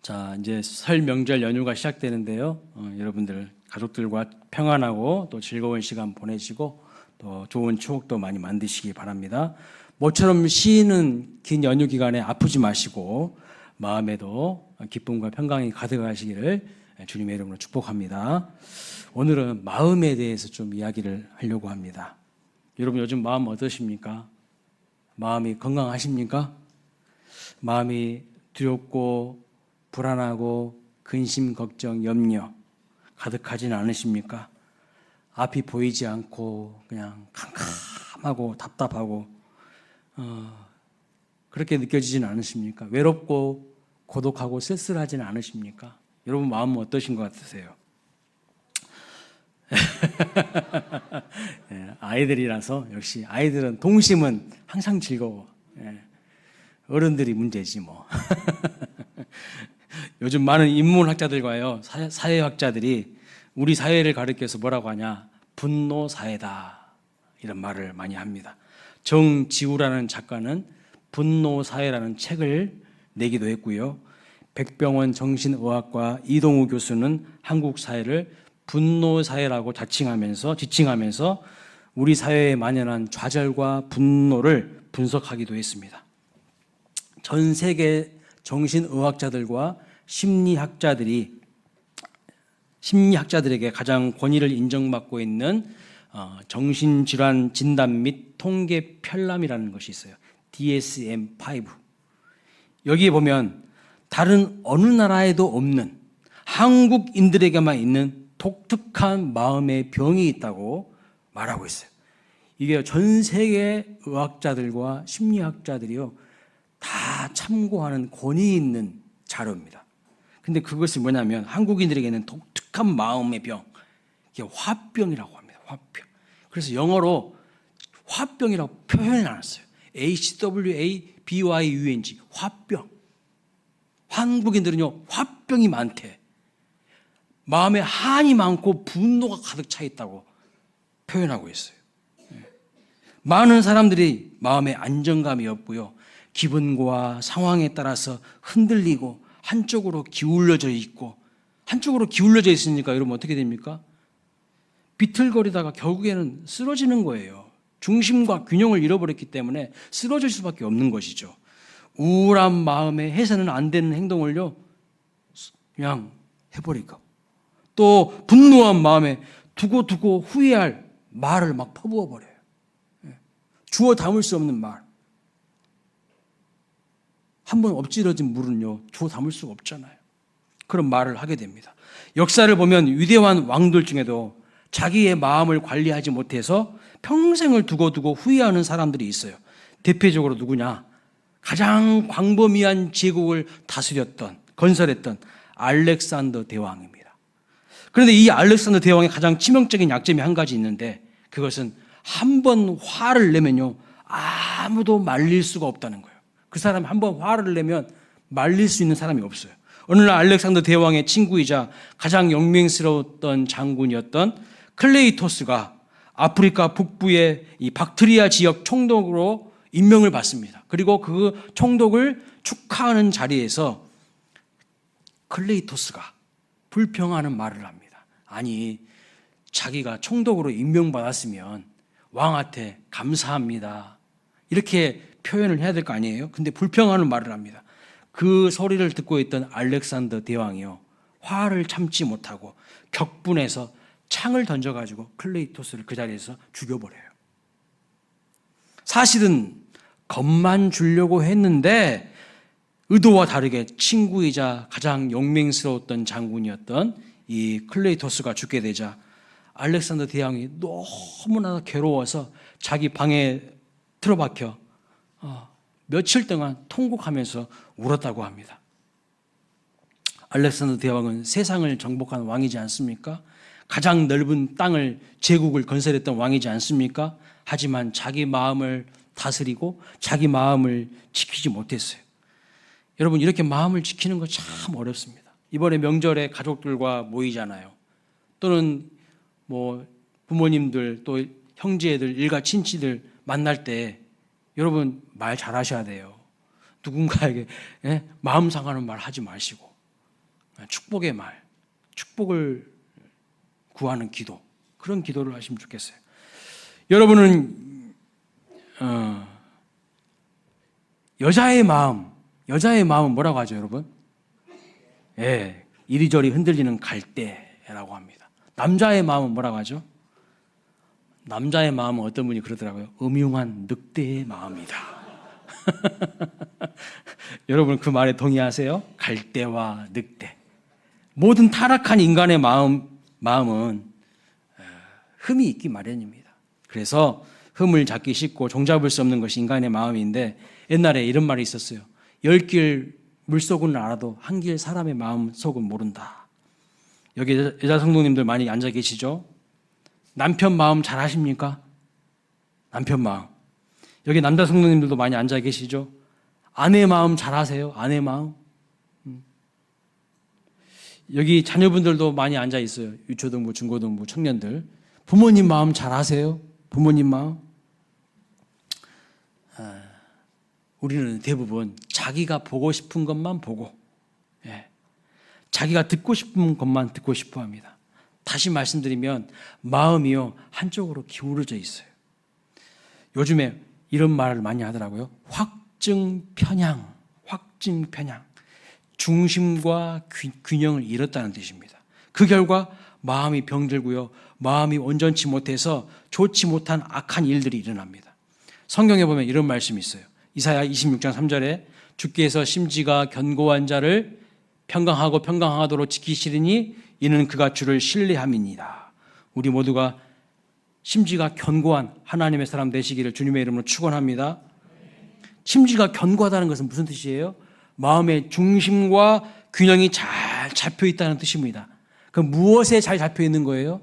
자, 이제 설 명절 연휴가 시작되는데요. 여러분들 가족들과 평안하고 또 즐거운 시간 보내시고 또 좋은 추억도 많이 만드시기 바랍니다. 모처럼 쉬는 긴 연휴 기간에 아프지 마시고 마음에도 기쁨과 평강이 가득하시기를 주님의 이름으로 축복합니다. 오늘은 마음에 대해서 좀 이야기를 하려고 합니다. 여러분 요즘 마음 어떠십니까? 마음이 건강하십니까? 마음이 두렵고 불안하고 근심, 걱정, 염려 가득하지는 않으십니까? 앞이 보이지 않고 그냥 캄캄하고 답답하고 그렇게 느껴지지는 않으십니까? 외롭고 고독하고 쓸쓸하지는 않으십니까? 여러분 마음은 어떠신 것 같으세요? 아이들이라서 역시 아이들은 동심은 항상 즐거워. 어른들이 문제지 뭐. 요즘 많은 인문학자들과요 사회학자들이 우리 사회를 가리켜서 뭐라고 하냐, 분노 사회다 이런 말을 많이 합니다. 정지우라는 작가는 분노 사회라는 책을 내기도 했고요. 백병원 정신의학과 이동우 교수는 한국 사회를 분노 사회라고 지칭하면서 우리 사회에 만연한 좌절과 분노를 분석하기도 했습니다. 전 세계 정신의학자들과 심리학자들에게 가장 권위를 인정받고 있는 정신질환 진단 및 통계 편람이라는 것이 있어요. DSM-5. 여기에 보면 다른 어느 나라에도 없는 한국인들에게만 있는 독특한 마음의 병이 있다고 말하고 있어요. 이게 전 세계 의학자들과 심리학자들이요 다 참고하는 권위 있는 자료입니다. 근데 그것이 뭐냐면 한국인들에게는 독특한 마음의 병, 이게 화병이라고 합니다. 화병. 그래서 영어로 화병이라고 표현해 놨어요. HWABYUNG, 화병. 한국인들은요 화병이 많대. 마음에 한이 많고 분노가 가득 차 있다고 표현하고 있어요. 많은 사람들이 마음에 안정감이 없고요, 기분과 상황에 따라서 흔들리고 한쪽으로 기울어져 있고, 한쪽으로 기울어져 있으니까 여러분 어떻게 됩니까? 비틀거리다가 결국에는 쓰러지는 거예요. 중심과 균형을 잃어버렸기 때문에 쓰러질 수밖에 없는 것이죠. 우울한 마음에 해서는 안 되는 행동을요 그냥 해버리고, 또 분노한 마음에 두고 후회할 말을 막 퍼부어 버려요. 주워 담을 수 없는 말. 한번 엎질러진 물은요 주워 담을 수가 없잖아요. 그런 말을 하게 됩니다. 역사를 보면 위대한 왕들 중에도 자기의 마음을 관리하지 못해서 평생을 두고 후회하는 사람들이 있어요. 대표적으로 누구냐? 가장 광범위한 제국을 건설했던 알렉산더 대왕입니다. 그런데 이 알렉산더 대왕의 가장 치명적인 약점이 한 가지 있는데, 그것은 한 번 화를 내면요 아무도 말릴 수가 없다는 거예요. 그 사람이 한 번 화를 내면 말릴 수 있는 사람이 없어요. 어느 날 알렉산더 대왕의 친구이자 가장 영맹스러웠던 장군이었던 클레이토스가 아프리카 북부의 이 박트리아 지역 총독으로 임명을 받습니다. 그리고 그 총독을 축하하는 자리에서 클레이토스가 불평하는 말을 합니다. 아니, 자기가 총독으로 임명받았으면 왕한테 감사합니다 이렇게 표현을 해야 될 거 아니에요? 근데 불평하는 말을 합니다. 그 소리를 듣고 있던 알렉산더 대왕이요 화를 참지 못하고 격분해서 창을 던져가지고 클레이토스를 그 자리에서 죽여버려요. 사실은 겁만 주려고 했는데 의도와 다르게 친구이자 가장 영맹스러웠던 장군이었던 이 클레이토스가 죽게 되자 알렉산더 대왕이 너무나 괴로워서 자기 방에 틀어박혀 며칠 동안 통곡하면서 울었다고 합니다. 알렉산더 대왕은 세상을 정복한 왕이지 않습니까? 가장 넓은 제국을 건설했던 왕이지 않습니까? 하지만 자기 마음을 다스리고 자기 마음을 지키지 못했어요. 여러분, 이렇게 마음을 지키는 거 참 어렵습니다. 이번에 명절에 가족들과 모이잖아요. 또는 뭐 부모님들 또 형제들 일가 친지들 만날 때 여러분 말 잘하셔야 돼요. 누군가에게 마음 상하는 말 하지 마시고 축복의 말, 축복을 구하는 기도, 그런 기도를 하시면 좋겠어요. 여러분은 여자의 마음은 뭐라고 하죠, 여러분? 예, 이리저리 흔들리는 갈대라고 합니다. 남자의 마음은 뭐라고 하죠? 남자의 마음은 어떤 분이 그러더라고요. 음흉한 늑대의 마음이다. 여러분 그 말에 동의하세요? 갈대와 늑대. 모든 타락한 인간의 마음은 흠이 있기 마련입니다. 그래서 흠을 잡기 쉽고 종잡을 수 없는 것이 인간의 마음인데, 옛날에 이런 말이 있었어요. 10길 물속은 알아도 한 길 사람의 마음 속은 모른다. 여기 여자 성도님들 많이 앉아 계시죠? 남편 마음 잘 아십니까? 남편 마음. 여기 남자 성도님들도 많이 앉아 계시죠? 아내 마음 잘 아세요? 아내 마음. 여기 자녀분들도 많이 앉아 있어요. 유초등부, 중고등부 청년들. 부모님 마음 잘 아세요? 부모님 마음. 우리는 대부분 자기가 보고 싶은 것만 보고, 자기가 듣고 싶은 것만 듣고 싶어 합니다. 다시 말씀드리면 마음이요, 한쪽으로 기울어져 있어요. 요즘에 이런 말을 많이 하더라고요. 확증편향. 중심과 균형을 잃었다는 뜻입니다. 그 결과 마음이 병들고요, 마음이 온전치 못해서 좋지 못한 악한 일들이 일어납니다. 성경에 보면 이런 말씀이 있어요. 이사야 26장 3절에 주께서 심지가 견고한 자를 평강하도록 지키시리니 이는 그가 주를 신뢰함이니라. 우리 모두가 심지가 견고한 하나님의 사람 되시기를 주님의 이름으로 축원합니다. 심지가 견고하다는 것은 무슨 뜻이에요? 마음의 중심과 균형이 잘 잡혀 있다는 뜻입니다. 그 무엇에 잘 잡혀 있는 거예요?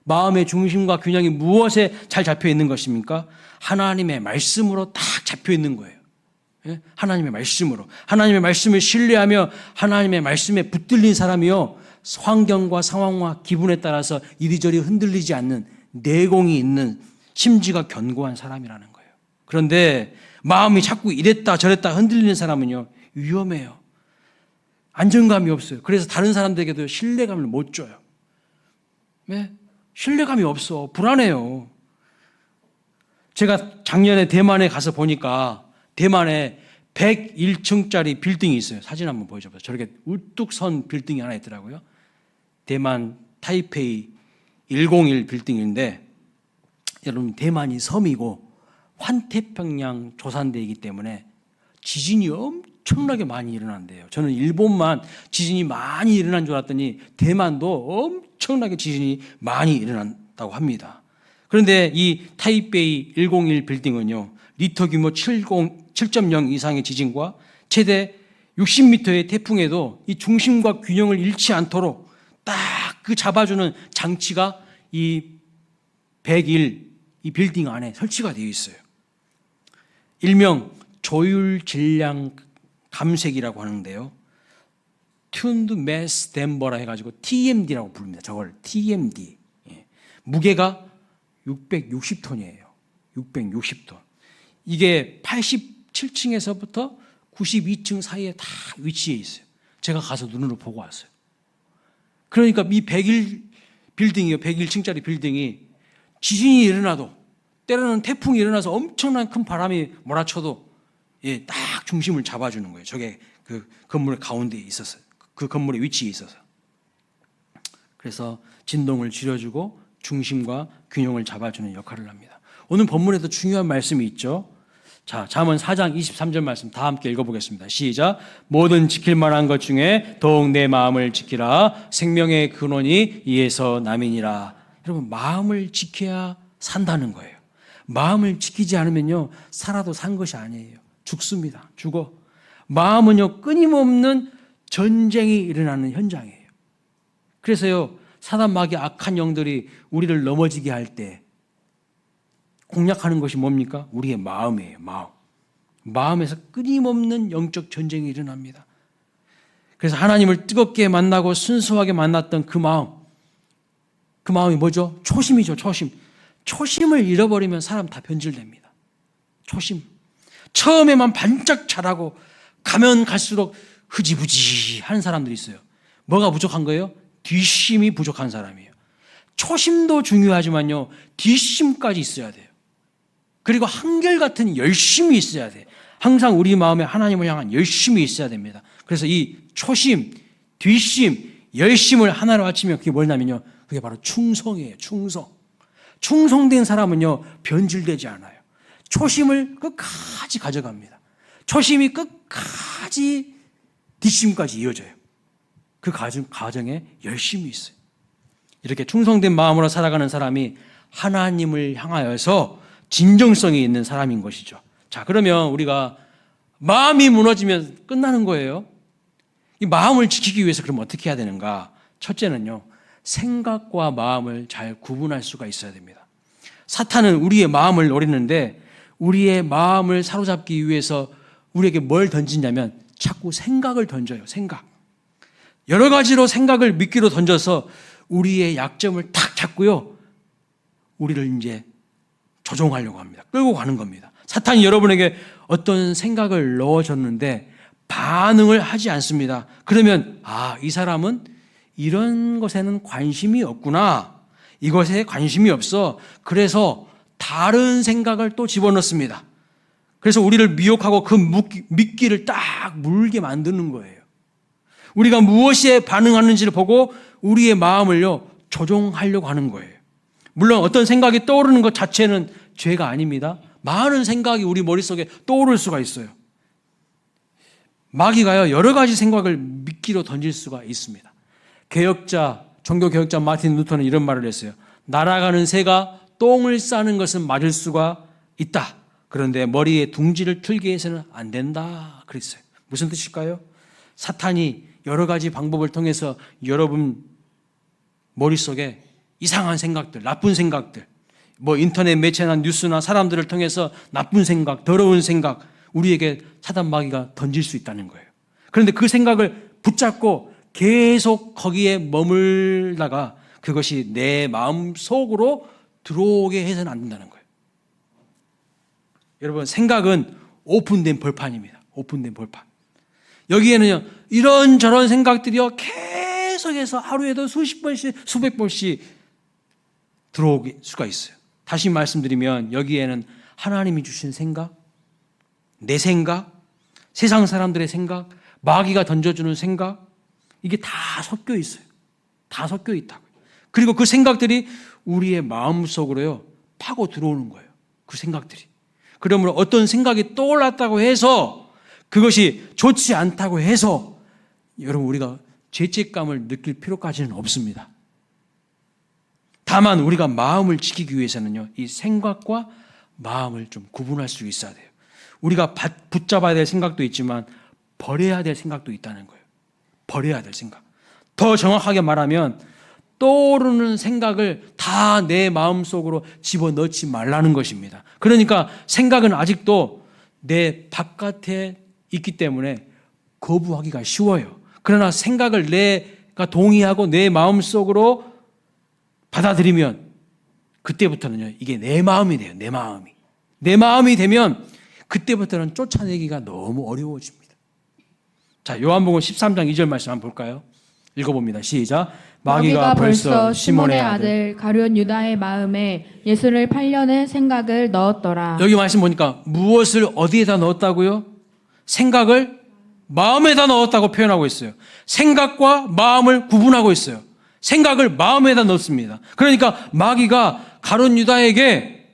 마음의 중심과 균형이 무엇에 잘 잡혀 있는 것입니까? 하나님의 말씀으로 딱 잡혀 있는 거예요. 하나님의 말씀으로. 하나님의 말씀을 신뢰하며 하나님의 말씀에 붙들린 사람이요, 환경과 상황과 기분에 따라서 이리저리 흔들리지 않는 내공이 있는 심지가 견고한 사람이라는 거예요. 그런데 마음이 자꾸 이랬다 저랬다 흔들리는 사람은요, 위험해요. 안정감이 없어요. 그래서 다른 사람들에게도 신뢰감을 못 줘요. 왜? 신뢰감이 없어. 불안해요. 제가 작년에 대만에 가서 보니까 대만에 101층짜리 빌딩이 있어요. 사진 한번 보여줘봐요. 저렇게 우뚝 선 빌딩이 하나 있더라고요. 대만 타이페이 101 빌딩인데, 여러분 대만이 섬이고 환태평양 조산대이기 때문에 지진이 엄청나게 많이 일어난대요. 저는 일본만 지진이 많이 일어난 줄 알았더니 대만도 엄청나게 지진이 많이 일어난다고 합니다. 그런데 이 타이베이 101 빌딩은요, 리터 규모 7.0 이상의 지진과 최대 60m의 태풍에도 이 중심과 균형을 잃지 않도록 딱 그 잡아주는 장치가 이 101 이 빌딩 안에 설치가 되어 있어요. 일명 조율 질량 감색이라고 하는데요, 튠드 매스 댐버라 해가지고 TMD라고 부릅니다. 저걸 TMD. 무게가 660톤이에요. 660톤. 이게 87층에서부터 92층 사이에 다 위치해 있어요. 제가 가서 눈으로 보고 왔어요. 그러니까 이 101 빌딩이요, 101층짜리 빌딩이 지진이 일어나도, 때로는 태풍이 일어나서 엄청난 큰 바람이 몰아쳐도 딱 중심을 잡아주는 거예요. 저게 그 건물 가운데에 있어서, 그 건물의 위치에 있어서. 그래서 진동을 줄여주고 중심과 균형을 잡아주는 역할을 합니다. 오늘 본문에도 중요한 말씀이 있죠. 자, 잠언 4장 23절 말씀 다 함께 읽어보겠습니다. 시작. 모든 지킬 만한 것 중에 더욱 내 마음을 지키라. 생명의 근원이 이에서 남이니라. 여러분, 마음을 지켜야 산다는 거예요. 마음을 지키지 않으면요, 살아도 산 것이 아니에요. 죽습니다. 죽어. 마음은요, 끊임없는 전쟁이 일어나는 현장이에요. 그래서요, 사단 마귀 악한 영들이 우리를 넘어지게 할 때 공략하는 것이 뭡니까? 우리의 마음이에요. 마음에서 끊임없는 영적 전쟁이 일어납니다. 그래서 하나님을 뜨겁게 만나고 순수하게 만났던 그 마음이 뭐죠? 초심이죠. 초심을 잃어버리면 사람 다 변질됩니다. 초심. 처음에만 반짝 잘하고 가면 갈수록 흐지부지 하는 사람들이 있어요. 뭐가 부족한 거예요? 뒷심이 부족한 사람이에요. 초심도 중요하지만요, 뒷심까지 있어야 돼요. 그리고 한결같은 열심이 있어야 돼요. 항상 우리 마음에 하나님을 향한 열심이 있어야 됩니다. 그래서 이 초심, 뒷심, 열심을 하나로 합치면 그게 뭐냐면요, 그게 바로 충성이에요. 충성. 충성된 사람은요, 변질되지 않아요. 초심을 끝까지 가져갑니다. 초심이 끝까지 뒷심까지 이어져요. 그 과정에 열심이 있어요. 이렇게 충성된 마음으로 살아가는 사람이 하나님을 향하여서 진정성이 있는 사람인 것이죠. 자, 그러면 우리가 마음이 무너지면 끝나는 거예요. 이 마음을 지키기 위해서 그럼 어떻게 해야 되는가? 첫째는요, 생각과 마음을 잘 구분할 수가 있어야 됩니다. 사탄은 우리의 마음을 노리는데 우리의 마음을 사로잡기 위해서 우리에게 뭘 던지냐면 자꾸 생각을 던져요. 생각. 여러 가지로 생각을 미끼로 던져서 우리의 약점을 탁 잡고요, 우리를 이제 조종하려고 합니다. 끌고 가는 겁니다. 사탄이 여러분에게 어떤 생각을 넣어줬는데 반응을 하지 않습니다. 그러면 이 사람은 이런 것에는 관심이 없구나. 이것에 관심이 없어. 그래서 다른 생각을 또 집어넣습니다. 그래서 우리를 미혹하고 그 미끼를 딱 물게 만드는 거예요. 우리가 무엇에 반응하는지를 보고 우리의 마음을요, 조종하려고 하는 거예요. 물론 어떤 생각이 떠오르는 것 자체는 죄가 아닙니다. 많은 생각이 우리 머릿속에 떠오를 수가 있어요. 마귀가요, 여러 가지 생각을 미끼로 던질 수가 있습니다. 종교개혁자 마틴 루터는 이런 말을 했어요. 날아가는 새가 똥을 싸는 것은 맞을 수가 있다. 그런데 머리에 둥지를 틀게 해서는 안 된다. 그랬어요. 무슨 뜻일까요? 사탄이 여러 가지 방법을 통해서 여러분 머릿속에 이상한 생각들, 나쁜 생각들, 인터넷 매체나 뉴스나 사람들을 통해서 나쁜 생각, 더러운 생각, 우리에게 사단 마귀가 던질 수 있다는 거예요. 그런데 그 생각을 붙잡고 계속 거기에 머물다가 그것이 내 마음 속으로 들어오게 해서는 안 된다는 거예요. 여러분, 생각은 오픈된 벌판입니다. 오픈된 벌판. 여기에는요, 이런저런 생각들이요, 계속해서 하루에도 수십 번씩, 수백 번씩 들어올 수가 있어요. 다시 말씀드리면 여기에는 하나님이 주신 생각, 내 생각, 세상 사람들의 생각, 마귀가 던져주는 생각, 이게 다 섞여 있어요. 다 섞여 있다고요. 그리고 그 생각들이 우리의 마음속으로요, 파고 들어오는 거예요. 그 생각들이. 그러므로 어떤 생각이 떠올랐다고 해서 그것이 좋지 않다고 해서 여러분 우리가 죄책감을 느낄 필요까지는 없습니다. 다만 우리가 마음을 지키기 위해서는요, 이 생각과 마음을 좀 구분할 수 있어야 돼요. 우리가 붙잡아야 될 생각도 있지만 버려야 될 생각도 있다는 거예요. 버려야 될 생각. 더 정확하게 말하면 떠오르는 생각을 다 내 마음속으로 집어넣지 말라는 것입니다. 그러니까 생각은 아직도 내 바깥에 있기 때문에 거부하기가 쉬워요. 그러나 생각을 내가 동의하고 내 마음속으로 받아들이면 그때부터는요, 이게 내 마음이 돼요. 내 마음이. 내 마음이 되면 그때부터는 쫓아내기가 너무 어려워집니다. 자, 요한복음 13장 2절 말씀 한번 볼까요? 읽어봅니다. 시작. 마귀가 벌써 시몬의 아들 가룟 유다의 마음에 예수를 팔려는 생각을 넣었더라. 여기 말씀 보니까 무엇을 어디에다 넣었다고요? 생각을 마음에다 넣었다고 표현하고 있어요. 생각과 마음을 구분하고 있어요. 생각을 마음에다 넣습니다. 그러니까 마귀가 가룟 유다에게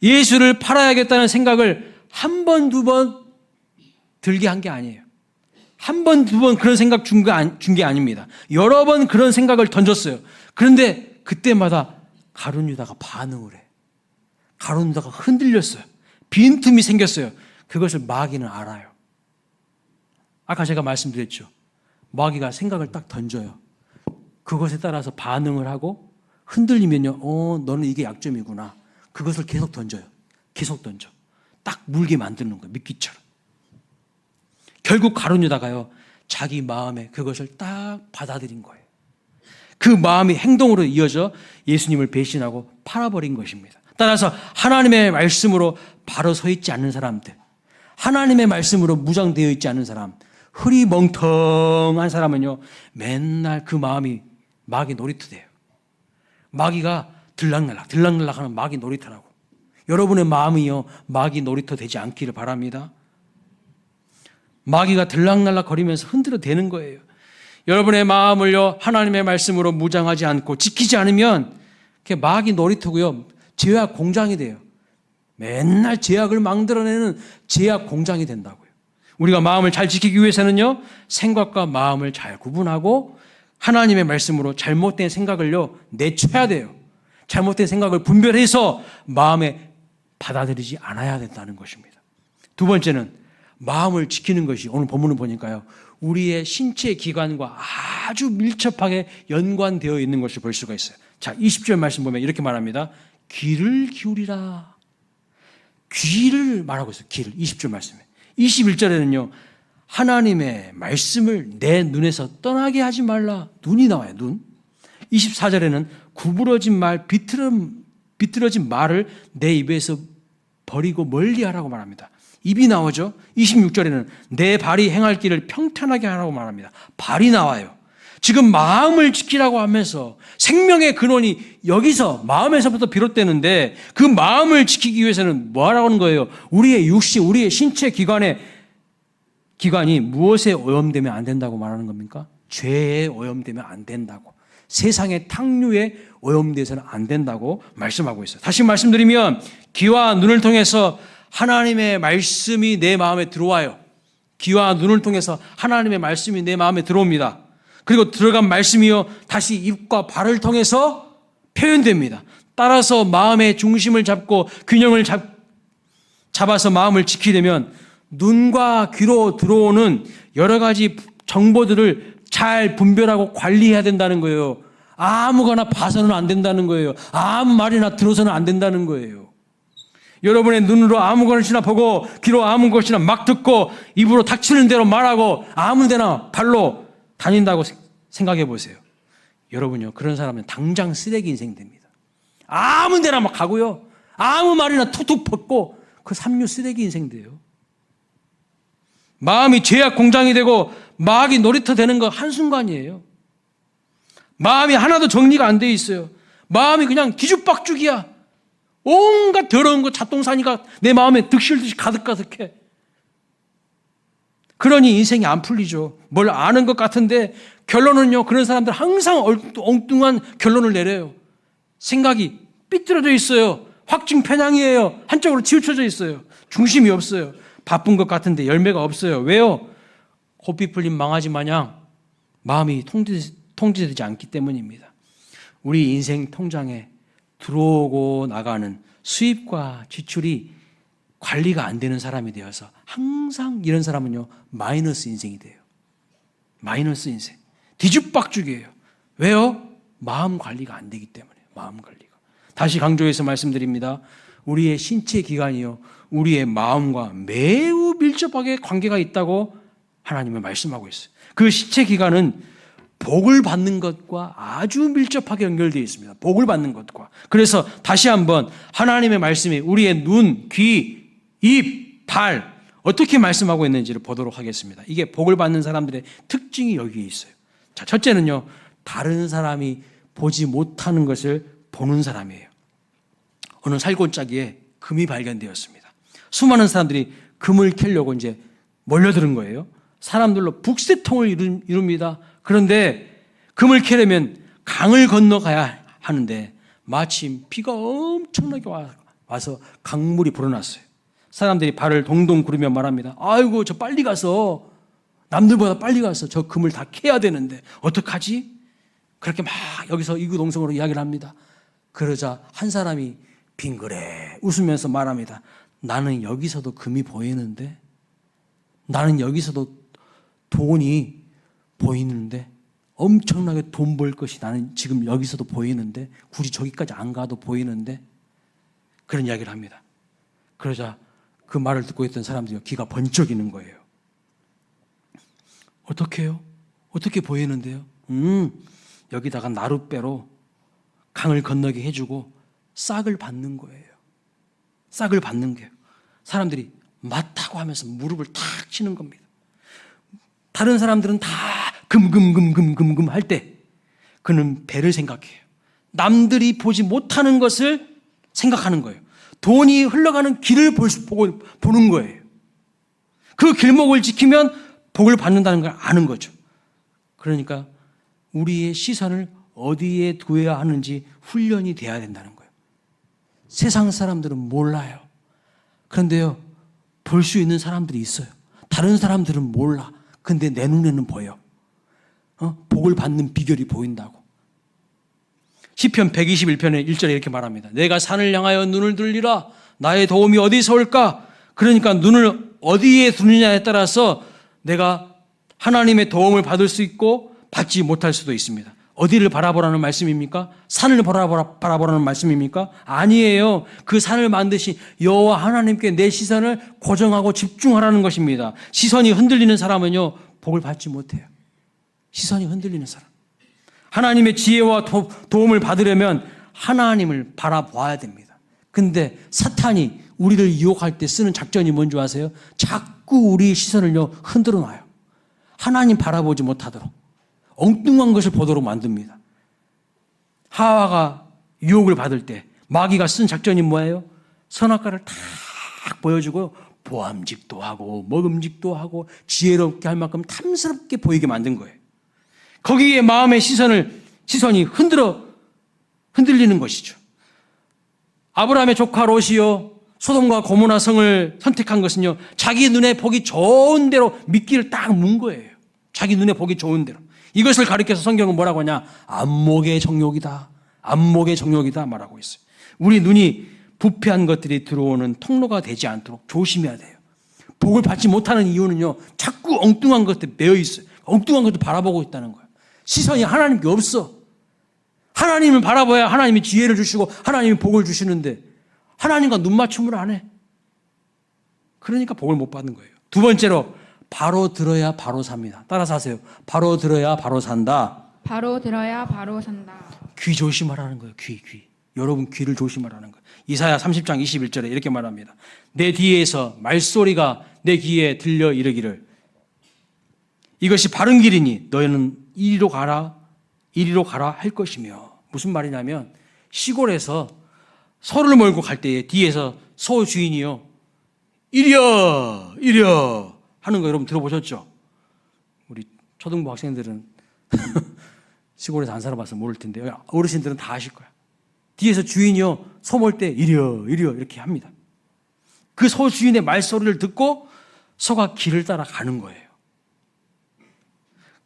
예수를 팔아야겠다는 생각을 한 번, 두 번 들게 한 게 아니에요. 한 번, 두 번 그런 생각 준 게 아닙니다. 여러 번 그런 생각을 던졌어요. 그런데 그때마다 가룟 유다가 반응을 해. 가룟 유다가 흔들렸어요. 빈틈이 생겼어요. 그것을 마귀는 알아요. 아까 제가 말씀드렸죠. 마귀가 생각을 딱 던져요. 그것에 따라서 반응을 하고 흔들리면요, 너는 이게 약점이구나. 그것을 계속 던져요. 계속 던져. 딱 물게 만드는 거예요. 미끼처럼. 결국 가룟 유다가요, 자기 마음에 그것을 딱 받아들인 거예요. 그 마음이 행동으로 이어져 예수님을 배신하고 팔아버린 것입니다. 따라서 하나님의 말씀으로 바로 서 있지 않는 사람들, 하나님의 말씀으로 무장되어 있지 않은 사람, 흐리멍텅한 사람은요, 맨날 그 마음이 마귀 놀이터 돼요. 마귀가 들락날락 하는 마귀 놀이터라고. 여러분의 마음이요, 마귀 놀이터 되지 않기를 바랍니다. 마귀가 들락날락 거리면서 흔들어 대는 거예요. 여러분의 마음을요, 하나님의 말씀으로 무장하지 않고 지키지 않으면 그게 마귀 놀이터고요, 죄악 공장이 돼요. 맨날 죄악을 만들어내는 죄악 공장이 된다고요. 우리가 마음을 잘 지키기 위해서는요, 생각과 마음을 잘 구분하고 하나님의 말씀으로 잘못된 생각을요, 내쳐야 돼요. 잘못된 생각을 분별해서 마음에 받아들이지 않아야 된다는 것입니다. 두 번째는 마음을 지키는 것이 오늘 본문을 보니까요, 우리의 신체 기관과 아주 밀접하게 연관되어 있는 것을 볼 수가 있어요. 자, 20절 말씀 보면 이렇게 말합니다. 귀를 기울이라. 귀를 말하고 있어요. 귀를. 20절 말씀에. 21절에는요. 하나님의 말씀을 내 눈에서 떠나게 하지 말라. 눈이 나와요. 눈. 24절에는 구부러진 말, 비틀어진 말을 내 입에서 버리고 멀리하라고 말합니다. 입이 나오죠. 26절에는 내 발이 행할 길을 평탄하게 하라고 말합니다. 발이 나와요. 지금 마음을 지키라고 하면서 생명의 근원이 여기서 마음에서부터 비롯되는데 그 마음을 지키기 위해서는 뭐 하라고 하는 거예요? 우리의 육신, 우리의 신체 기관이 무엇에 오염되면 안 된다고 말하는 겁니까? 죄에 오염되면 안 된다고. 세상의 탕류에 오염되어서는 안 된다고 말씀하고 있어요. 다시 말씀드리면 귀와 눈을 통해서 하나님의 말씀이 내 마음에 들어와요. 귀와 눈을 통해서 하나님의 말씀이 내 마음에 들어옵니다. 그리고 들어간 말씀이요, 다시 입과 발을 통해서 표현됩니다. 따라서 마음의 중심을 잡고 균형을 잡아서 마음을 지키려면 눈과 귀로 들어오는 여러 가지 정보들을 잘 분별하고 관리해야 된다는 거예요. 아무거나 봐서는 안 된다는 거예요. 아무 말이나 들어서는 안 된다는 거예요. 여러분의 눈으로 아무것이나 보고 귀로 아무것이나 막 듣고 입으로 닥치는 대로 말하고 아무 데나 발로 다닌다고 생각해 보세요. 여러분요, 그런 사람은 당장 쓰레기 인생 됩니다. 아무 데나 막 가고요, 아무 말이나 툭툭 벗고 그 삼류 쓰레기 인생 돼요. 마음이 죄악 공장이 되고 마귀 놀이터 되는 거 한순간이에요. 마음이 하나도 정리가 안 돼 있어요. 마음이 그냥 기죽박죽이야. 온갖 더러운 거 잡동사니가 내 마음에 득실듯이 가득가득해. 그러니 인생이 안 풀리죠. 뭘 아는 것 같은데 결론은요, 그런 사람들 항상 엉뚱한 결론을 내려요. 생각이 삐뚤어져 있어요. 확증 편향이에요. 한쪽으로 치우쳐져 있어요. 중심이 없어요. 바쁜 것 같은데 열매가 없어요. 왜요? 고삐 풀린 망아지 마냥 마음이 통제되지 않기 때문입니다. 우리 인생 통장에 들어오고 나가는 수입과 지출이 관리가 안 되는 사람이 되어서 항상 이런 사람은요, 마이너스 인생이 돼요. 마이너스 인생. 뒤죽박죽이에요. 왜요? 마음 관리가 안 되기 때문에. 마음 관리가. 다시 강조해서 말씀드립니다. 우리의 신체 기관이요, 우리의 마음과 매우 밀접하게 관계가 있다고 하나님은 말씀하고 있어요. 그 신체 기관은 복을 받는 것과 아주 밀접하게 연결되어 있습니다. 복을 받는 것과. 그래서 다시 한번 하나님의 말씀이 우리의 눈, 귀, 입, 발 어떻게 말씀하고 있는지를 보도록 하겠습니다. 이게 복을 받는 사람들의 특징이 여기에 있어요. 자, 첫째는요, 다른 사람이 보지 못하는 것을 보는 사람이에요. 어느 살골짜기에 금이 발견되었습니다. 수많은 사람들이 금을 캐려고 이제 몰려드는 거예요. 사람들로 북새통을 이룹니다. 그런데 금을 캐려면 강을 건너가야 하는데 마침 비가 엄청나게 와서 강물이 불어났어요. 사람들이 발을 동동 구르며 말합니다. 아이고, 저 빨리 가서, 남들보다 빨리 가서 저 금을 다 캐야 되는데 어떡하지? 그렇게 막 여기서 이구동성으로 이야기를 합니다. 그러자 한 사람이 빙그레 웃으면서 말합니다. 나는 여기서도 금이 보이는데, 나는 여기서도 돈이 보이는데, 엄청나게 돈 벌 것이 나는 지금 여기서도 보이는데, 굳이 저기까지 안 가도 보이는데, 그런 이야기를 합니다. 그러자 그 말을 듣고 있던 사람들이 귀가 번쩍이는 거예요. 어떻게 해요? 어떻게 보이는데요? 여기다가 나룻배로 강을 건너게 해주고 싹을 받는 거예요. 싹을 받는 거예요. 사람들이 맞다고 하면서 무릎을 탁 치는 겁니다. 다른 사람들은 다 금금금금금금 할 때 그는 배를 생각해요. 남들이 보지 못하는 것을 생각하는 거예요. 돈이 흘러가는 길을 보는 거예요. 그 길목을 지키면 복을 받는다는 걸 아는 거죠. 그러니까 우리의 시선을 어디에 두어야 하는지 훈련이 돼야 된다는 거예요. 세상 사람들은 몰라요. 그런데요, 볼 수 있는 사람들이 있어요. 다른 사람들은 몰라. 근데 내 눈에는 보여. 복을 받는 비결이 보인다고. 시편 121편의 1절에 이렇게 말합니다. 내가 산을 향하여 눈을 들리라. 나의 도움이 어디서 올까? 그러니까 눈을 어디에 두느냐에 따라서 내가 하나님의 도움을 받을 수 있고 받지 못할 수도 있습니다. 어디를 바라보라는 말씀입니까? 산을 바라보라는 말씀입니까? 아니에요. 그 산을 만드신 여호와 하나님께 내 시선을 고정하고 집중하라는 것입니다. 시선이 흔들리는 사람은요, 복을 받지 못해요. 시선이 흔들리는 사람. 하나님의 지혜와 도움을 받으려면 하나님을 바라봐야 됩니다. 근데 사탄이 우리를 유혹할 때 쓰는 작전이 뭔지 아세요? 자꾸 우리 시선을요, 흔들어 놔요. 하나님 바라보지 못하도록. 엉뚱한 것을 보도록 만듭니다. 하와가 유혹을 받을 때 마귀가 쓴 작전이 뭐예요? 선악과를 탁 보여주고 보암직도 하고 먹음직도 하고 지혜롭게 할 만큼 탐스럽게 보이게 만든 거예요. 거기에 마음의 시선이 흔들리는 것이죠. 아브라함의 조카 롯이요, 소돔과 고모라 성을 선택한 것은요, 자기 눈에 보기 좋은 대로 미끼를 딱 문 거예요. 자기 눈에 보기 좋은 대로. 이것을 가리켜서 성경은 뭐라고 하냐? 안목의 정욕이다. 안목의 정욕이다 말하고 있어요. 우리 눈이 부패한 것들이 들어오는 통로가 되지 않도록 조심해야 돼요. 복을 받지 못하는 이유는요, 자꾸 엉뚱한 것들에 매여 있어요. 엉뚱한 것들 바라보고 있다는 거예요. 시선이 하나님께 없어. 하나님을 바라봐야 하나님이 지혜를 주시고 하나님이 복을 주시는데 하나님과 눈 맞춤을 안 해. 그러니까 복을 못 받는 거예요. 두 번째로, 바로 들어야 바로 삽니다. 따라서 하세요. 바로 들어야 바로 산다. 바로 들어야 바로 산다. 귀 조심하라는 거예요. 귀. 여러분 귀를 조심하라는 거예요. 이사야 30장 21절에 이렇게 말합니다. 내 뒤에서 말소리가 내 귀에 들려 이르기를 이것이 바른 길이니 너희는 이리로 가라 할 것이며. 무슨 말이냐면 시골에서 소를 몰고 갈 때에 뒤에서 소 주인이요, 이리여 하는 거 여러분 들어보셨죠? 우리 초등부 학생들은 시골에서 안 살아봐서 모를 텐데 어르신들은 다 아실 거야. 뒤에서 주인이요, 소 몰 때 이리여 이렇게 합니다. 그 소 주인의 말소리를 듣고 소가 길을 따라 가는 거예요.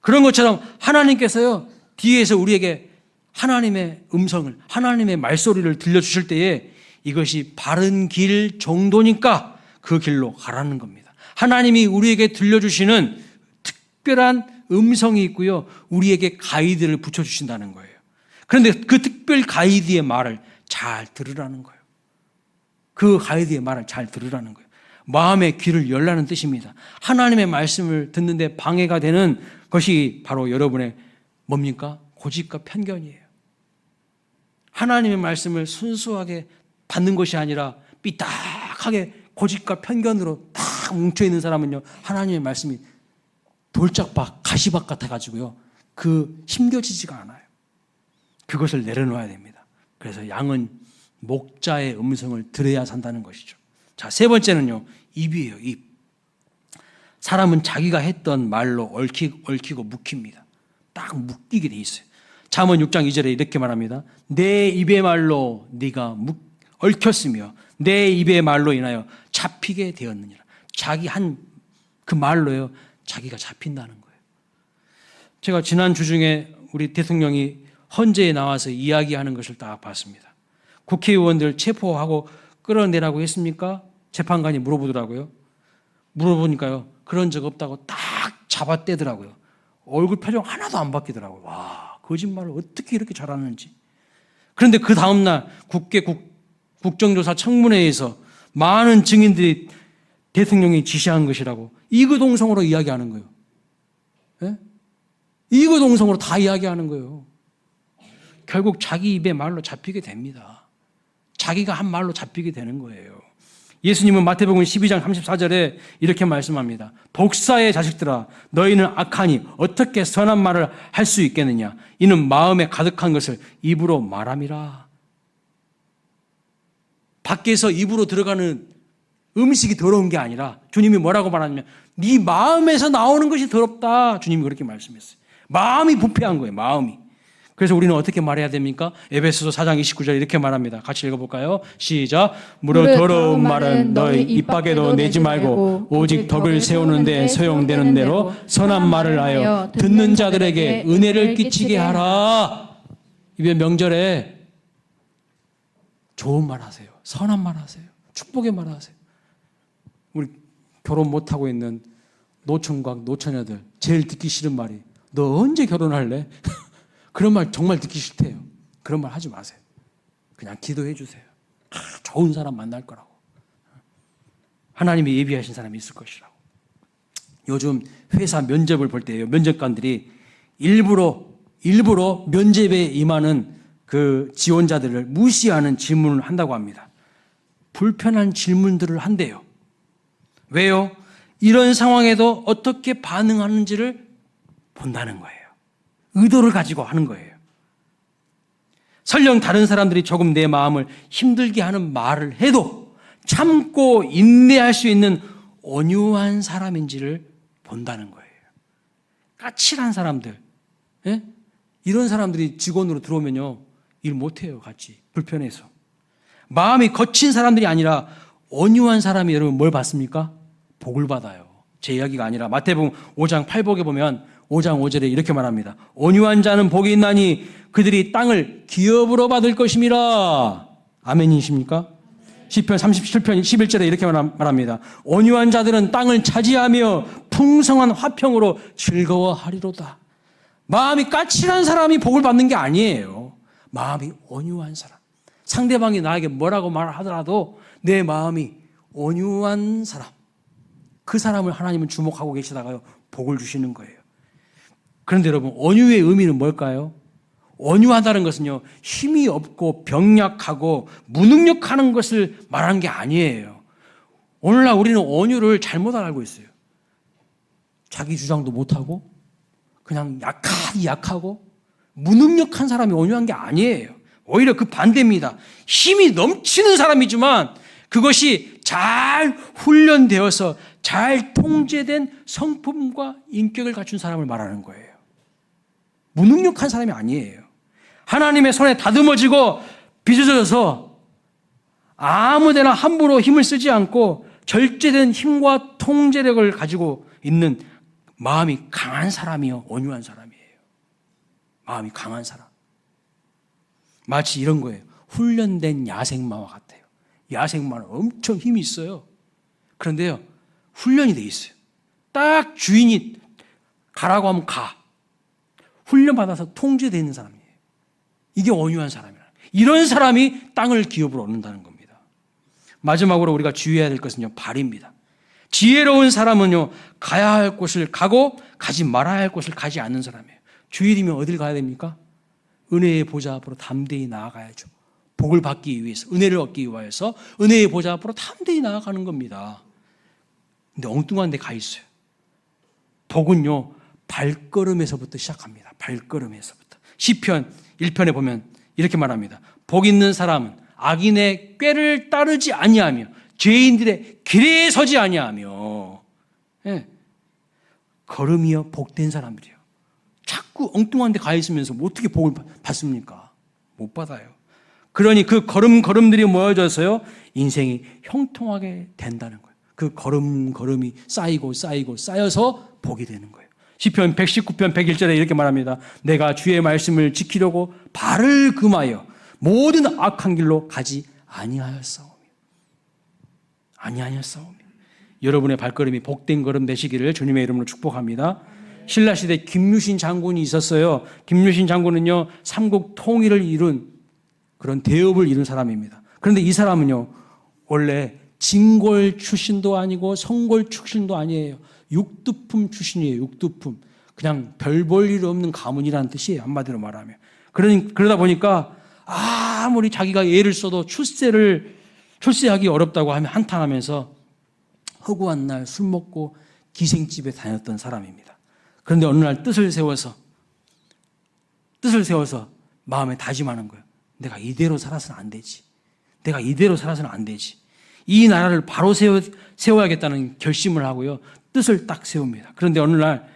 그런 것처럼 하나님께서요, 뒤에서 우리에게 하나님의 음성을, 하나님의 말소리를 들려주실 때에 이것이 바른 길 정도니까 그 길로 가라는 겁니다. 하나님이 우리에게 들려주시는 특별한 음성이 있고요, 우리에게 가이드를 붙여주신다는 거예요. 그런데 그 특별 가이드의 말을 잘 들으라는 거예요. 그 가이드의 말을 잘 들으라는 거예요. 마음의 귀를 열라는 뜻입니다. 하나님의 말씀을 듣는데 방해가 되는 것이 바로 여러분의 뭡니까? 고집과 편견이에요. 하나님의 말씀을 순수하게 받는 것이 아니라 삐딱하게 고집과 편견으로 딱 뭉쳐있는 사람은요, 하나님의 말씀이 돌짝박, 가시박 같아가지고요, 그 힘겨지지가 않아요. 그것을 내려놓아야 됩니다. 그래서 양은 목자의 음성을 들어야 산다는 것이죠. 자, 세 번째는요, 입이에요. 입. 사람은 자기가 했던 말로 얽히고 묵힙니다. 딱 묶이게 돼 있어요. 잠언 6장 2절에 이렇게 말합니다. 내 입의 말로 네가 얽혔으며 내 입의 말로 인하여 잡히게 되었느니라. 자기 한 그 말로요, 자기가 잡힌다는 거예요. 제가 지난 주 중에 우리 대통령이 헌재에 나와서 이야기하는 것을 딱 봤습니다. 국회의원들 체포하고 끌어내라고 했습니까? 재판관이 물어보더라고요. 물어보니까요, 그런 적 없다고 딱 잡아떼더라고요. 얼굴 표정 하나도 안 바뀌더라고요. 와, 거짓말을 어떻게 이렇게 잘하는지. 그런데 그 다음날 국정조사 청문회에서 많은 증인들이 대통령이 지시한 것이라고 이구동성으로 이야기하는 거예요. 예? 이구동성으로 다 이야기하는 거예요. 결국 자기 입의 말로 잡히게 됩니다. 자기가 한 말로 잡히게 되는 거예요. 예수님은 마태복음 12장 34절에 이렇게 말씀합니다. 독사의 자식들아, 너희는 악하니 어떻게 선한 말을 할 수 있겠느냐? 이는 마음에 가득한 것을 입으로 말함이라. 밖에서 입으로 들어가는 음식이 더러운 게 아니라 주님이 뭐라고 말하냐면 네 마음에서 나오는 것이 더럽다. 주님이 그렇게 말씀했어요. 마음이 부패한 거예요. 마음이. 그래서 우리는 어떻게 말해야 됩니까? 에베소서 4장 29절 이렇게 말합니다. 같이 읽어볼까요? 시작. 무릇 더러운 말은 너희 입 밖에도 내지 말고 오직 덕을 세우는데 소용되는 대로 선한 말을 하여 듣는 자들에게 은혜를 끼치게 하라. 이번 명절에 좋은 말 하세요. 선한 말 하세요. 축복의 말 하세요. 우리 결혼 못하고 있는 노총각, 노처녀들 제일 듣기 싫은 말이 너 언제 결혼할래? 그런 말 정말 듣기 싫대요. 그런 말 하지 마세요. 그냥 기도해 주세요. 좋은 사람 만날 거라고. 하나님이 예비하신 사람이 있을 것이라고. 요즘 회사 면접을 볼 때요, 면접관들이 일부러 면접에 임하는 그 지원자들을 무시하는 질문을 한다고 합니다. 불편한 질문들을 한대요. 왜요? 이런 상황에도 어떻게 반응하는지를 본다는 거예요. 의도를 가지고 하는 거예요. 설령 다른 사람들이 조금 내 마음을 힘들게 하는 말을 해도 참고 인내할 수 있는 온유한 사람인지를 본다는 거예요. 까칠한 사람들, 예? 이런 사람들이 직원으로 들어오면요, 일 못해요. 같이 불편해서. 마음이 거친 사람들이 아니라 온유한 사람이 여러분 뭘 받습니까? 복을 받아요. 제 이야기가 아니라 마태복음 5장 8복에 보면 5장 5절에 이렇게 말합니다. 온유한 자는 복이 있나니 그들이 땅을 기업으로 받을 것임이라. 아멘이십니까? 시편 37편 11절에 이렇게 말합니다. 온유한 자들은 땅을 차지하며 풍성한 화평으로 즐거워하리로다. 마음이 까칠한 사람이 복을 받는 게 아니에요. 마음이 온유한 사람. 상대방이 나에게 뭐라고 말하더라도 내 마음이 온유한 사람. 그 사람을 하나님은 주목하고 계시다가요, 복을 주시는 거예요. 그런데 여러분, 온유의 의미는 뭘까요? 온유하다는 것은요, 힘이 없고 병약하고 무능력하는 것을 말하는 게 아니에요. 오늘날 우리는 온유를 잘못 알고 있어요. 자기 주장도 못하고 그냥 약하고 무능력한 사람이 온유한 게 아니에요. 오히려 그 반대입니다. 힘이 넘치는 사람이지만 그것이 잘 훈련되어서 잘 통제된 성품과 인격을 갖춘 사람을 말하는 거예요. 무능력한 사람이 아니에요. 하나님의 손에 다듬어지고 빚어져서 아무데나 함부로 힘을 쓰지 않고 절제된 힘과 통제력을 가지고 있는 마음이 강한 사람이요, 온유한 사람이에요. 마음이 강한 사람. 마치 이런 거예요. 훈련된 야생마와 같아요. 야생마는 엄청 힘이 있어요. 그런데요, 훈련이 돼 있어요. 딱 주인이 가라고 하면 가. 훈련받아서 통제되어 있는 사람이에요. 이게 온유한 사람이라. 이런 사람이 땅을 기업으로 얻는다는 겁니다. 마지막으로 우리가 주의해야 될 것은요, 발입니다. 지혜로운 사람은요, 가야 할 곳을 가고 가지 말아야 할 곳을 가지 않는 사람이에요. 주일이면 어딜 가야 됩니까? 은혜의 보좌 앞으로 담대히 나아가야죠. 복을 받기 위해서, 은혜를 얻기 위해서 은혜의 보좌 앞으로 담대히 나아가는 겁니다. 근데 엉뚱한 데 가 있어요. 복은요, 발걸음에서부터 시작합니다. 발걸음에서부터. 시편 1편에 보면 이렇게 말합니다. 복 있는 사람은 악인의 꾀를 따르지 아니하며 죄인들의 길에 서지 아니하며. 예. 걸음이요, 복된 사람들이요. 자꾸 엉뚱한 데 가 있으면서 어떻게 복을 받습니까? 못 받아요. 그러니 그 걸음들이 모여져서요, 인생이 형통하게 된다는 거예요. 그 걸음이 쌓여서 복이 되는 거예요. 시편 119편 101절에 이렇게 말합니다. 내가 주의 말씀을 지키려고 발을 금하여 모든 악한 길로 가지 아니하였사오며. 여러분의 발걸음이 복된 걸음 되시기를 주님의 이름으로 축복합니다. 신라시대 김유신 장군이 있었어요. 김유신 장군은요, 삼국 통일을 이룬 그런 대업을 이룬 사람입니다. 그런데 이 사람은요, 원래 진골 출신도 아니고 성골 출신도 아니에요. 육두품 출신이에요. 육두품. 그냥 별 볼 일 없는 가문이라는 뜻이에요. 한마디로 말하면. 그러다 보니까 아무리 자기가 애를 써도 출세를 출세하기 어렵다고 하면 한탄하면서 허구한 날 술 먹고 기생집에 다녔던 사람입니다. 그런데 어느 날 뜻을 세워서 마음에 다짐하는 거예요. 내가 이대로 살아서는 안 되지. 내가 이대로 살아서는 안 되지. 이 나라를 바로 세워야겠다는 결심을 하고요. 뜻을 딱 세웁니다. 그런데 어느 날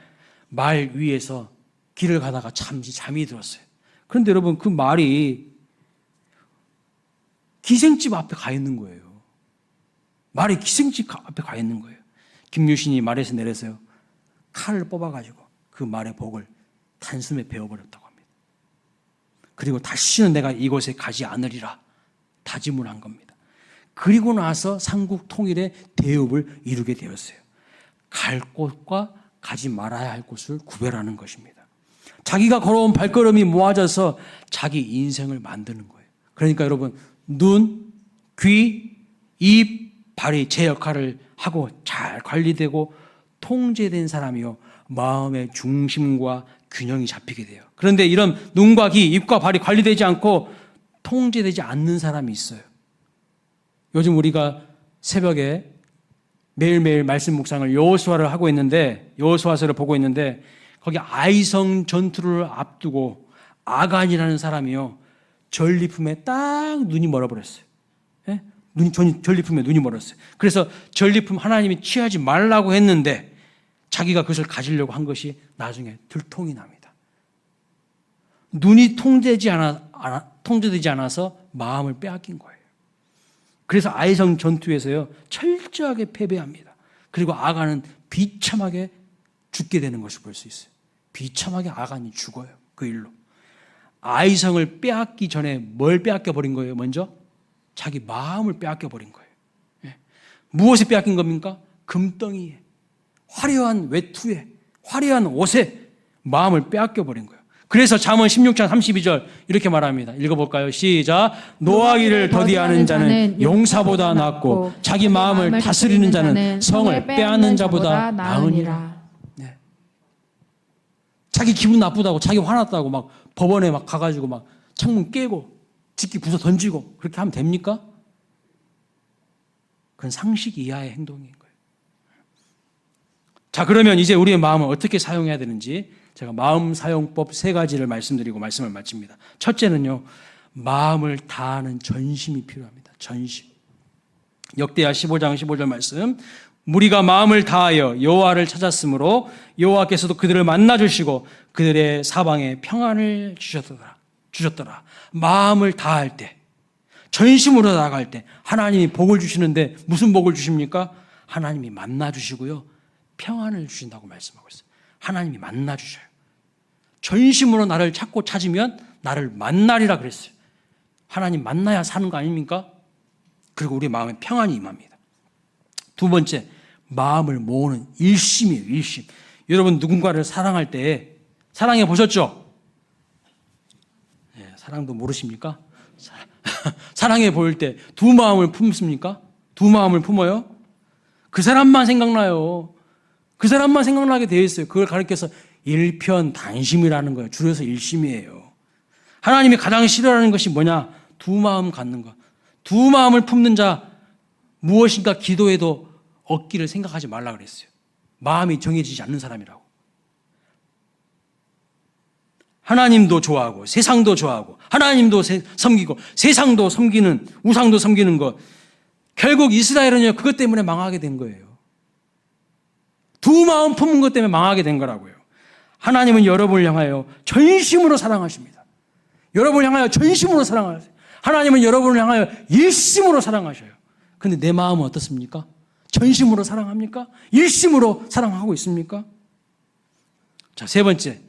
말 위에서 길을 가다가 잠이 들었어요. 그런데 여러분 그 말이 기생집 앞에 가 있는 거예요. 말이 기생집 앞에 가 있는 거예요. 김유신이 말에서 내려서요. 칼을 뽑아가지고 그 말의 복을 단숨에 베어버렸다고 합니다. 그리고 다시는 내가 이곳에 가지 않으리라 다짐을 한 겁니다. 그리고 나서 삼국 통일의 대업을 이루게 되었어요. 갈 곳과 가지 말아야 할 곳을 구별하는 것입니다. 자기가 걸어온 발걸음이 모아져서 자기 인생을 만드는 거예요. 그러니까 여러분 눈, 귀, 입, 발이 제 역할을 하고 잘 관리되고 통제된 사람이요 마음의 중심과 균형이 잡히게 돼요. 그런데 이런 눈과 귀, 입과 발이 관리되지 않고 통제되지 않는 사람이 있어요. 요즘 우리가 새벽에 매일매일 말씀 묵상을 여호수아를 하고 있는데 여호수아서를 보고 있는데 거기 아이성 전투를 앞두고 아간이라는 사람이요 전리품에 딱 눈이 멀어버렸어요. 예? 전리품에 눈이 멀었어요. 그래서 전리품 하나님이 취하지 말라고 했는데 자기가 그것을 가지려고 한 것이 나중에 들통이 납니다. 눈이 통제되지 않아서 마음을 빼앗긴 거예요. 그래서 아이성 전투에서요 철저하게 패배합니다. 그리고 아간은 비참하게 죽게 되는 것을 볼 수 있어요. 비참하게 아간이 죽어요. 그 일로. 아이성을 빼앗기 전에 뭘 빼앗겨 버린 거예요? 먼저 자기 마음을 빼앗겨 버린 거예요. 예. 무엇에 빼앗긴 겁니까? 금덩이에, 화려한 외투에, 화려한 옷에 마음을 빼앗겨 버린 거예요. 그래서 잠언 16장 32절 이렇게 말합니다. 읽어볼까요? 시작. 노하기를 더디하는 자는 용사보다 낫고 자기 마음을 다스리는 자는 성을 빼앗는 자보다 나으니라. 네. 자기 기분 나쁘다고 자기 화났다고 막 법원에 막 가가지고 막 창문 깨고 집기 부숴 던지고 그렇게 하면 됩니까? 그건 상식 이하의 행동인 거예요. 자, 그러면 이제 우리의 마음을 어떻게 사용해야 되는지 제가 마음 사용법 3가지를 말씀드리고 말씀을 마칩니다. 첫째는요, 마음을 다하는 전심이 필요합니다. 전심. 역대하 15장 15절 말씀. 무리가 마음을 다하여 여호와를 찾았으므로 여호와께서도 그들을 만나 주시고 그들의 사방에 평안을 주셨더라. 마음을 다할 때, 전심으로 나아갈 때 하나님이 복을 주시는데 무슨 복을 주십니까? 하나님이 만나 주시고요. 평안을 주신다고 말씀하고 있어요. 하나님이 만나 주셔요. 전심으로 나를 찾으면 나를 만나리라 그랬어요. 하나님 만나야 사는 거 아닙니까? 그리고 우리 마음에 평안이 임합니다. 두 번째, 마음을 모으는 일심이에요. 일심. 여러분 누군가를 사랑할 때 사랑해 보셨죠? 네, 사랑도 모르십니까? 사랑해 보일 때 두 마음을 품습니까? 두 마음을 품어요? 그 사람만 생각나요. 그 사람만 생각나게 되어 있어요. 그걸 가리켜서 일편단심이라는 거예요. 줄여서 일심이에요. 하나님이 가장 싫어하는 것이 뭐냐? 두 마음 갖는 것. 두 마음을 품는 자 무엇인가 기도해도 얻기를 생각하지 말라 그랬어요. 마음이 정해지지 않는 사람이라고. 하나님도 좋아하고 세상도 좋아하고 하나님도 섬기고 세상도 섬기는 우상도 섬기는 것. 결국 이스라엘은요 그것 때문에 망하게 된 거예요. 두 마음 품은 것 때문에 망하게 된 거라고요. 하나님은 여러분을 향하여 전심으로 사랑하십니다. 여러분을 향하여 전심으로 사랑하세요. 하나님은 여러분을 향하여 일심으로 사랑하셔요. 그런데 내 마음은 어떻습니까? 전심으로 사랑합니까? 일심으로 사랑하고 있습니까? 자, 세 번째,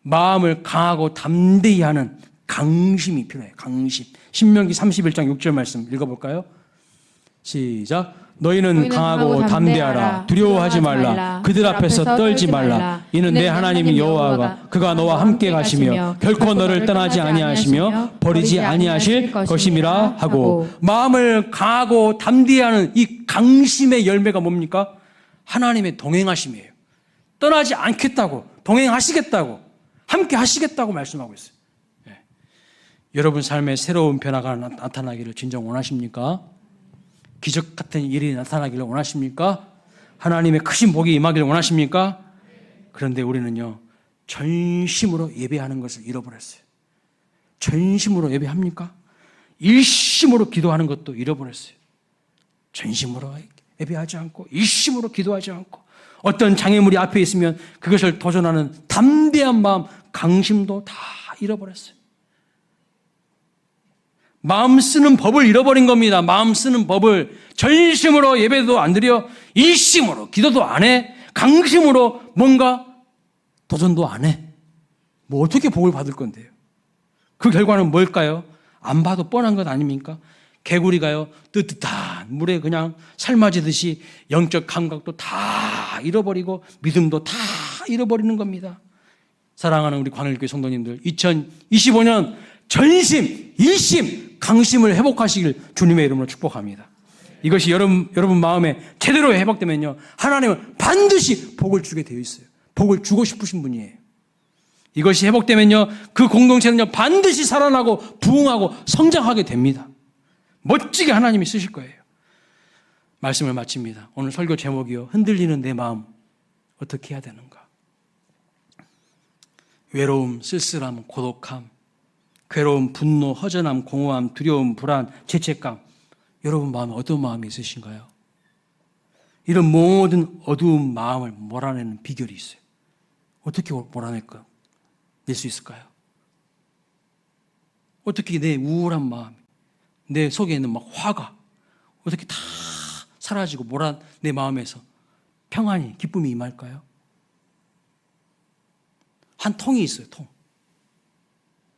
마음을 강하고 담대히 하는 강심이 필요해요. 강심. 신명기 31장 6절 말씀 읽어볼까요? 시작. 너희는 강하고 담대하라. 두려워하지 말라. 그들 앞에서 떨지 말라. 이는 내 하나님이 여호와가 그가 너와 함께 가시며 결코 너를 떠나지 아니하시며 버리지 아니하실 것임이라 하고. 마음을 강하고 담대하는 이 강심의 열매가 뭡니까? 하나님의 동행하심이에요. 떠나지 않겠다고, 동행하시겠다고, 함께 하시겠다고 말씀하고 있어요. 네. 여러분 삶에 새로운 변화가 나타나기를 진정 원하십니까? 기적 같은 일이 나타나기를 원하십니까? 하나님의 크신 복이 임하기를 원하십니까? 그런데 우리는요, 전심으로 예배하는 것을 잃어버렸어요. 전심으로 예배합니까? 일심으로 기도하는 것도 잃어버렸어요. 전심으로 예배하지 않고 일심으로 기도하지 않고 어떤 장애물이 앞에 있으면 그것을 도전하는 담대한 마음, 강심도 다 잃어버렸어요. 마음 쓰는 법을 잃어버린 겁니다. 마음 쓰는 법을 전심으로 예배도 안 드려, 일심으로 기도도 안 해, 강심으로 뭔가 도전도 안 해. 뭐 어떻게 복을 받을 건데요? 그 결과는 뭘까요? 안 봐도 뻔한 것 아닙니까? 개구리가요, 뜨뜻한 물에 그냥 삶아지듯이 영적 감각도 다 잃어버리고 믿음도 다 잃어버리는 겁니다. 사랑하는 우리 광일교회 성도님들, 2025년 전심, 일심, 강심을 회복하시길 주님의 이름으로 축복합니다. 이것이 여러분 마음에 제대로 회복되면요, 하나님은 반드시 복을 주게 되어 있어요. 복을 주고 싶으신 분이에요. 이것이 회복되면요, 그 공동체는요, 반드시 살아나고 부흥하고 성장하게 됩니다. 멋지게 하나님이 쓰실 거예요. 말씀을 마칩니다. 오늘 설교 제목이요, 흔들리는 내 마음 어떻게 해야 되는가? 외로움, 쓸쓸함, 고독함, 괴로움, 분노, 허전함, 공허함, 두려움, 불안, 죄책감, 여러분 마음에 어떤 마음이 있으신가요? 이런 모든 어두운 마음을 몰아내는 비결이 있어요. 어떻게 몰아낼까? 낼 수 있을까요? 어떻게 내 우울한 마음, 내 속에 있는 막 화가 어떻게 다 사라지고 내 마음에서 평안이, 기쁨이 임할까요? 한 통이 있어요, 통.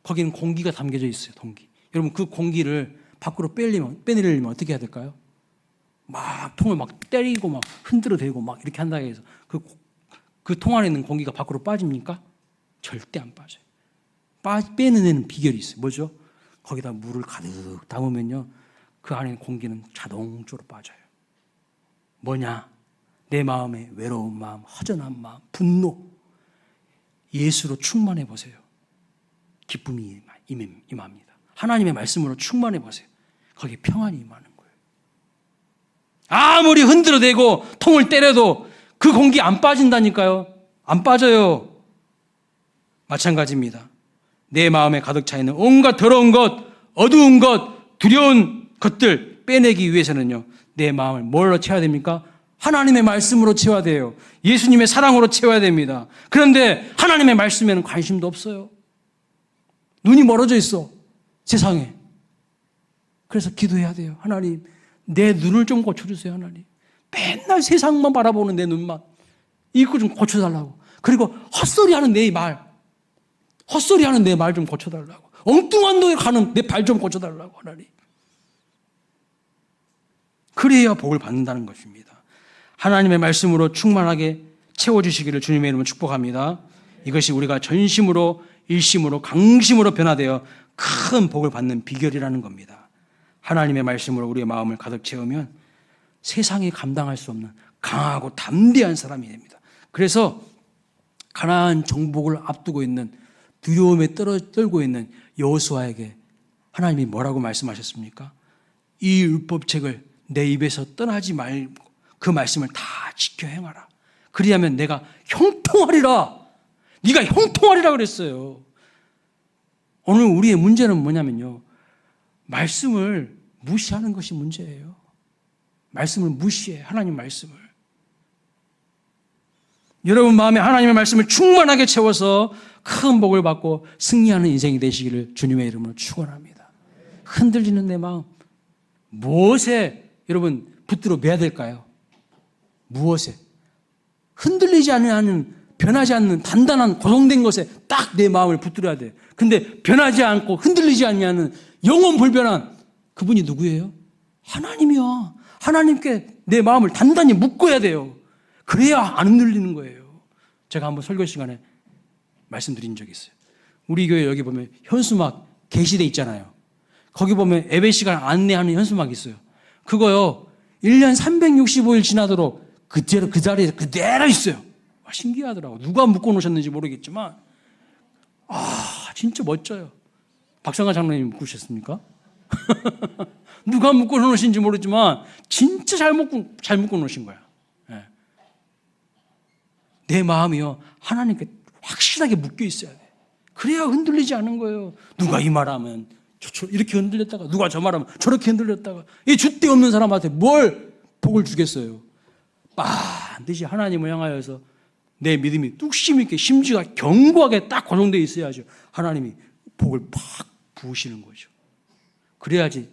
거기는 공기가 담겨져 있어요, 공기. 여러분, 그 공기를 밖으로 빼내려면 어떻게 해야 될까요? 막 통을 막 때리고 막 흔들어 대고 막 이렇게 한다고 해서 그 통 안에 있는 공기가 밖으로 빠집니까? 절대 안 빠져요. 빼내는 비결이 있어요. 뭐죠? 거기다 물을 가득 담으면요, 그 안에 있는 공기는 자동적으로 빠져요. 뭐냐? 내 마음의 외로운 마음, 허전한 마음, 분노, 예수로 충만해 보세요. 기쁨이 임합니다. 하나님의 말씀으로 충만해 보세요. 거기에 평안이 임하는 거예요. 아무리 흔들어대고 통을 때려도 그 공기 안 빠진다니까요. 안 빠져요. 마찬가지입니다. 내 마음에 가득 차 있는 온갖 더러운 것, 어두운 것, 두려운 것들 빼내기 위해서는요, 내 마음을 뭘로 채워야 됩니까? 하나님의 말씀으로 채워야 돼요. 예수님의 사랑으로 채워야 됩니다. 그런데 하나님의 말씀에는 관심도 없어요. 눈이 멀어져 있어, 세상에. 그래서 기도해야 돼요. 하나님, 내 눈을 좀 고쳐주세요. 하나님, 맨날 세상만 바라보는 내 눈만 이거 좀 고쳐달라고. 그리고 헛소리하는 내 말 좀 고쳐달라고. 엉뚱한 데에 가는 내 발 좀 고쳐달라고. 하나님, 그래야 복을 받는다는 것입니다. 하나님의 말씀으로 충만하게 채워주시기를 주님의 이름으로 축복합니다. 이것이 우리가 전심으로, 일심으로, 강심으로 변화되어 큰 복을 받는 비결이라는 겁니다. 하나님의 말씀으로 우리의 마음을 가득 채우면 세상이 감당할 수 없는 강하고 담대한 사람이 됩니다. 그래서 가나안 정복을 앞두고 있는, 두려움에 떨고 있는 여호수아에게 하나님이 뭐라고 말씀하셨습니까? 이 율법책을 내 입에서 떠나지 말고 그 말씀을 다 지켜 행하라. 그리하면 내가 형통하리라. 네가 형통하리라 그랬어요. 오늘 우리의 문제는 뭐냐면요, 말씀을 무시하는 것이 문제예요. 말씀을 무시해, 하나님 말씀을. 여러분 마음에 하나님의 말씀을 충만하게 채워서 큰 복을 받고 승리하는 인생이 되시기를 주님의 이름으로 축원합니다. 흔들리는 내 마음, 무엇에 여러분 붙들어 매야 될까요? 무엇에? 흔들리지 않는, 변하지 않는 단단한 고정된 것에 딱 내 마음을 붙들어야 돼. 근데 변하지 않고 흔들리지 않는 영원 불변한 그분이 누구예요? 하나님이야. 하나님께 내 마음을 단단히 묶어야 돼요. 그래야 안 흔들리는 거예요. 제가 한번 설교 시간에 말씀드린 적이 있어요. 우리 교회 여기 보면 현수막 게시돼 있잖아요. 거기 보면 예배 시간 안내하는 현수막이 있어요. 그거요, 1년 365일 지나도록 그 자리에 그대로 있어요. 신기하더라고. 누가 묶어 놓으셨는지 모르겠지만, 진짜 멋져요. 박성환 장로님 묶으셨습니까? 누가 묶어 놓으신지 모르지만 진짜 잘 묶어 놓으신 거야. 예. 내 마음이요 하나님께 확실하게 묶여 있어야 돼. 그래야 흔들리지 않은 거예요. 누가 이 말하면 이렇게 흔들렸다가 누가 저 말하면 저렇게 흔들렸다가 이 줏대 없는 사람한테 뭘 복을 주겠어요. 반드시 하나님을 향하여서 내 믿음이 뚝심 있게 심지가 견고하게 딱 고정되어 있어야죠. 하나님이 복을 팍 부으시는 거죠. 그래야지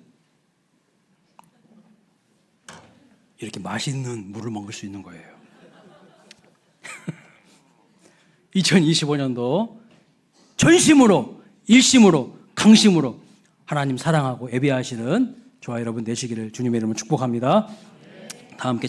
이렇게 맛있는 물을 먹을 수 있는 거예요. 2025년도 전심으로 일심으로 강심으로 하나님 사랑하고 예배하시는 저와 여러분 되시기를 주님의 이름으로 축복합니다. 다 함께